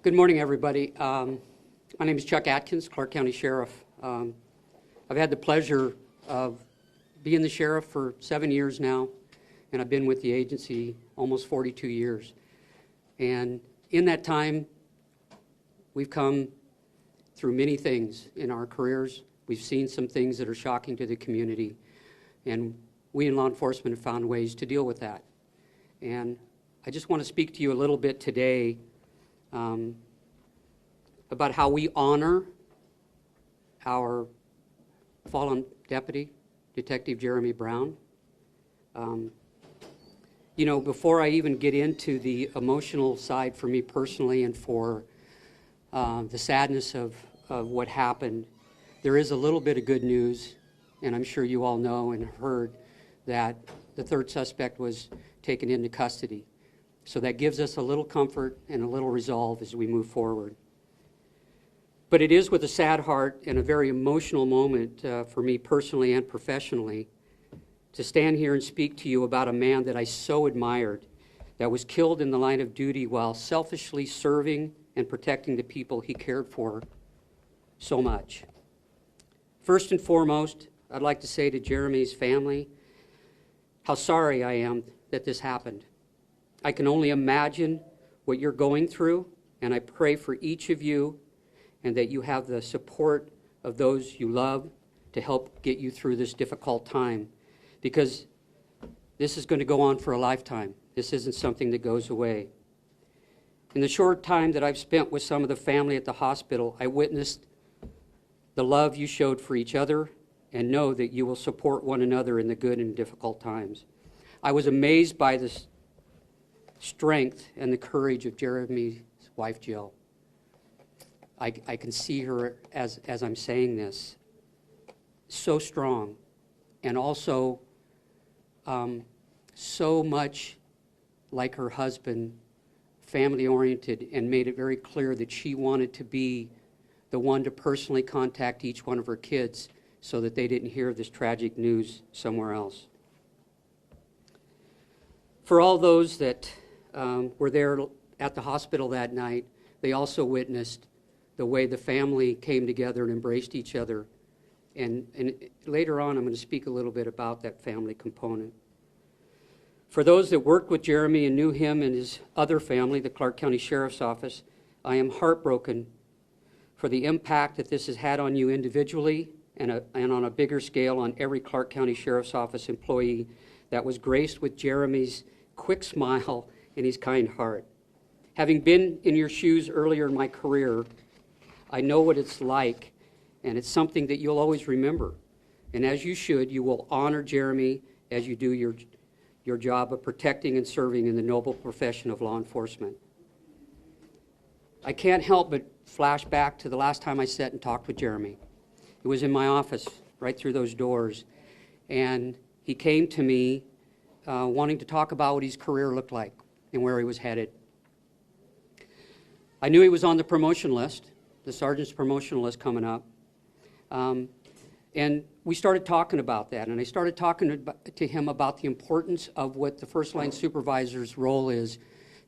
Good morning, everybody. My name is Chuck Atkins, Clark County Sheriff. I've had the pleasure of being the sheriff for 7 years now, and I've been with the agency almost 42 years. And in that time, we've come through many things in our careers. We've seen some things that are shocking to the community, and we in law enforcement have found ways to deal with that. And I just want to speak to you a little bit today about how we honor our fallen deputy, Detective Jeremy Brown. Before I even get into the emotional side for me personally and for the sadness of what happened, there is a little bit of good news, and I'm sure you all know and heard that the third suspect was taken into custody. So that gives us a little comfort and a little resolve as we move forward. But it is with a sad heart and a very emotional moment for me personally and professionally to stand here and speak to you about a man that I so admired, that was killed in the line of duty while selfishly serving and protecting the people he cared for so much. First and foremost, I'd like to say to Jeremy's family how sorry I am that this happened. I can only imagine what you're going through, and I pray for each of you and that you have the support of those you love to help get you through this difficult time, because this is going to go on for a lifetime. This isn't something that goes away. In the short time that I've spent with some of the family at the hospital, I witnessed the love you showed for each other, and know that you will support one another in the good and difficult times. I was amazed by the strength and the courage of Jeremy's wife, Jill. I can see her as I'm saying this, so strong, and also so much like her husband, family-oriented, and made it very clear that she wanted to be the one to personally contact each one of her kids so that they didn't hear this tragic news somewhere else. For all those that were there at the hospital that night, they also witnessed the way the family came together and embraced each other. And later on, I'm going to speak a little bit about that family component. For those that worked with Jeremy and knew him and his other family, the Clark County Sheriff's Office, I am heartbroken for the impact that this has had on you individually and on a bigger scale on every Clark County Sheriff's Office employee that was graced with Jeremy's quick smile and his kind heart. Having been in your shoes earlier in my career, I know what it's like, and it's something that you'll always remember. And as you should, you will honor Jeremy as you do your job of protecting and serving in the noble profession of law enforcement. I can't help but flash back to the last time I sat and talked with Jeremy. It was in my office, right through those doors, and he came to me wanting to talk about what his career looked like and where he was headed. I knew he was on the promotion list, the sergeant's promotion list coming up, and we started talking about that, and I started talking to him about the importance of what the first-line supervisor's role is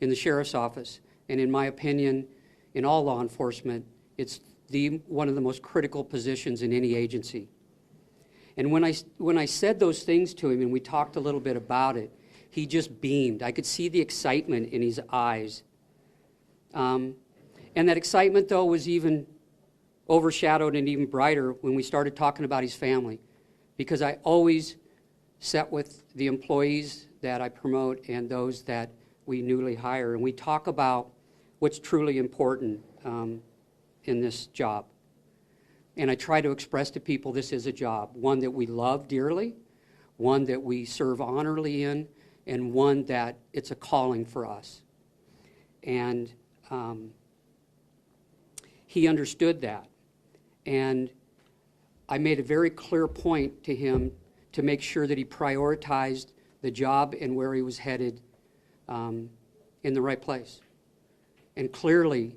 in the sheriff's office, and in my opinion, in all law enforcement, it's one of the most critical positions in any agency. And when I said those things to him and we talked a little bit about it, he just beamed. I could see the excitement in his eyes. And that excitement, though, was even overshadowed and even brighter when we started talking about his family, because I always sat with the employees that I promote and those that we newly hire, and we talk about what's truly important in this job. And I try to express to people this is a job, one that we love dearly, one that we serve honorably in, and one that it's a calling for us. And he understood that. And I made a very clear point to him to make sure that he prioritized the job and where he was headed in the right place. And clearly,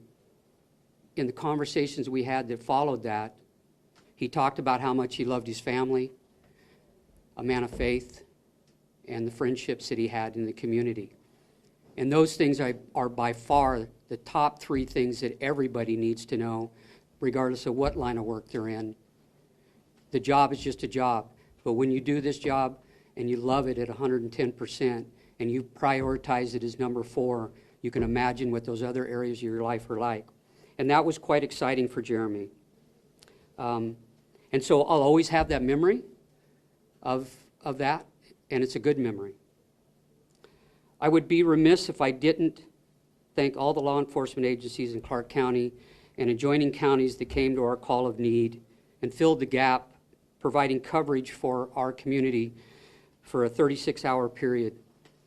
in the conversations we had that followed that, he talked about how much he loved his family, a man of faith, and the friendships that he had in the community. And those things are by far the top 3 things that everybody needs to know, regardless of what line of work they're in. The job is just a job, but when you do this job and you love it at 110% and you prioritize it as number 4, you can imagine what those other areas of your life are like. And that was quite exciting for Jeremy. And so I'll always have that memory of that, and it's a good memory. I would be remiss if I didn't thank all the law enforcement agencies in Clark County and adjoining counties that came to our call of need and filled the gap, providing coverage for our community for a 36-hour period.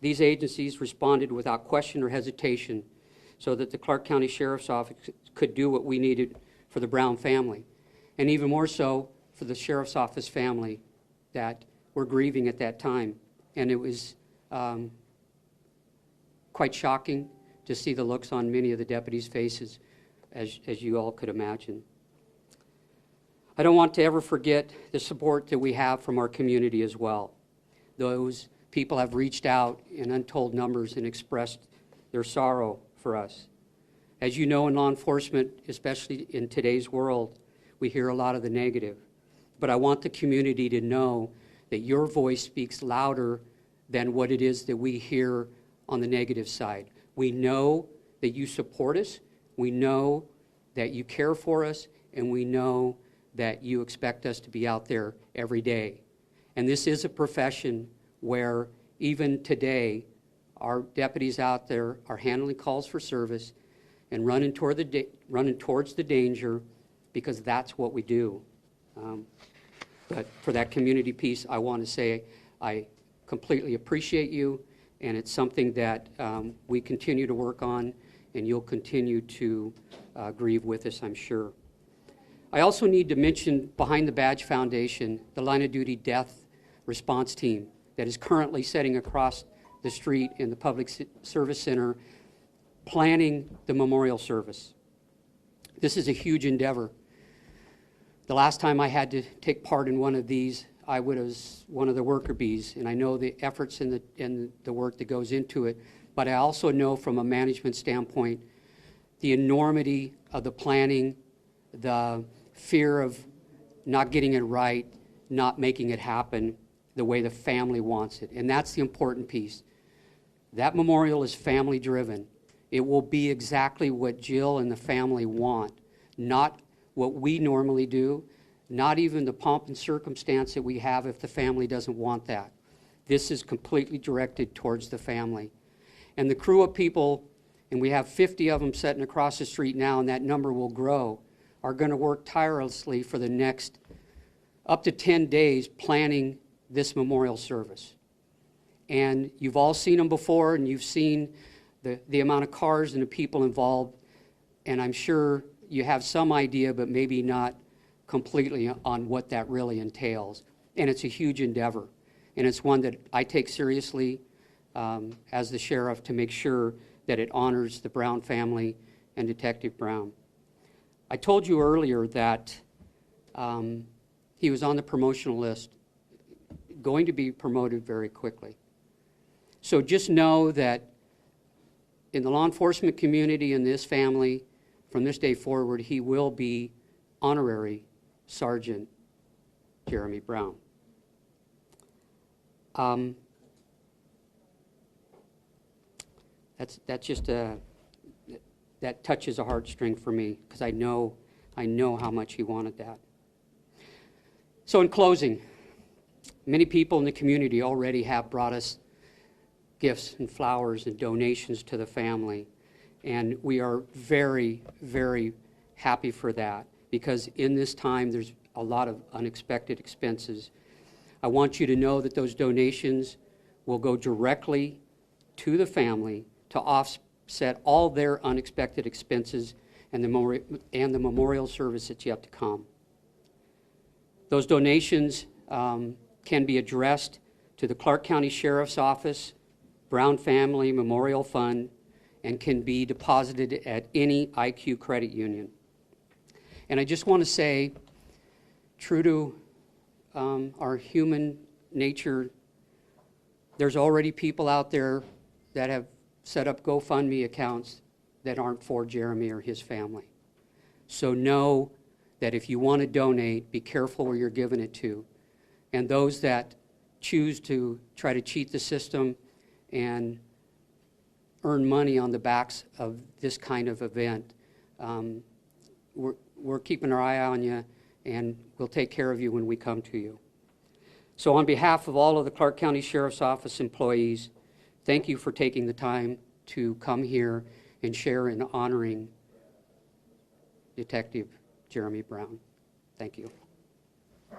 These agencies responded without question or hesitation so that the Clark County Sheriff's Office could do what we needed for the Brown family, and even more so for the Sheriff's Office family that were grieving at that time. And it was quite shocking to see the looks on many of the deputies' faces, as you all could imagine. I don't want to ever forget the support that we have from our community as well. Those people have reached out in untold numbers and expressed their sorrow for us. As you know, in law enforcement, especially in today's world, we hear a lot of the negative. But I want the community to know that your voice speaks louder than what it is that we hear on the negative side. We know that you support us, we know that you care for us, and we know that you expect us to be out there every day. And this is a profession where even today, our deputies out there are handling calls for service and running towards the danger, because that's what we do. But for that community piece, I want to say I completely appreciate you, and it's something that we continue to work on, and you'll continue to grieve with us, I'm sure. I also need to mention Behind the Badge Foundation, the line of duty death response team that is currently sitting across the street in the Public Service Center planning the memorial service. This is a huge endeavor. The last time I had to take part in one of these, I was one of the worker bees, and I know the efforts and the work that goes into it, but I also know from a management standpoint the enormity of the planning, the fear of not getting it right, not making it happen the way the family wants it. And that's the important piece. That memorial is family driven. It will be exactly what Jill and the family want, not what we normally do, not even the pomp and circumstance that we have if the family doesn't want that. This is completely directed towards the family. And the crew of people, and we have 50 of them sitting across the street now, and that number will grow, are going to work tirelessly for the next up to 10 days planning this memorial service. And you've all seen them before, and you've seen the amount of cars and the people involved, and I'm sure you have some idea, but maybe not completely on what that really entails. And it's a huge endeavor, and it's one that I take seriously as the sheriff to make sure that it honors the Brown family and Detective Brown. I told you earlier that he was on the promotional list, going to be promoted very quickly. So just know that in the law enforcement community and this family, from this day forward, he will be honorary Sergeant Jeremy Brown. That's just that touches a heartstring for me, because I know how much he wanted that. So in closing, many people in the community already have brought us gifts and flowers and donations to the family, and we are very, very happy for that, because in this time there's a lot of unexpected expenses. I want you to know that those donations will go directly to the family to offset all their unexpected expenses and the memorial service that's yet to come. Those donations can be addressed to the Clark County Sheriff's Office, Brown Family Memorial Fund, and can be deposited at any IQ credit union. And I just want to say, true to our human nature, there's already people out there that have set up GoFundMe accounts that aren't for Jeremy or his family. So know that if you want to donate, be careful where you're giving it to. And those that choose to try to cheat the system and earn money on the backs of this kind of event, we're keeping our eye on you, and we'll take care of you when we come to you. So on behalf of all of the Clark County Sheriff's Office employees, thank you for taking the time to come here and share in honoring Detective Jeremy Brown. Thank you.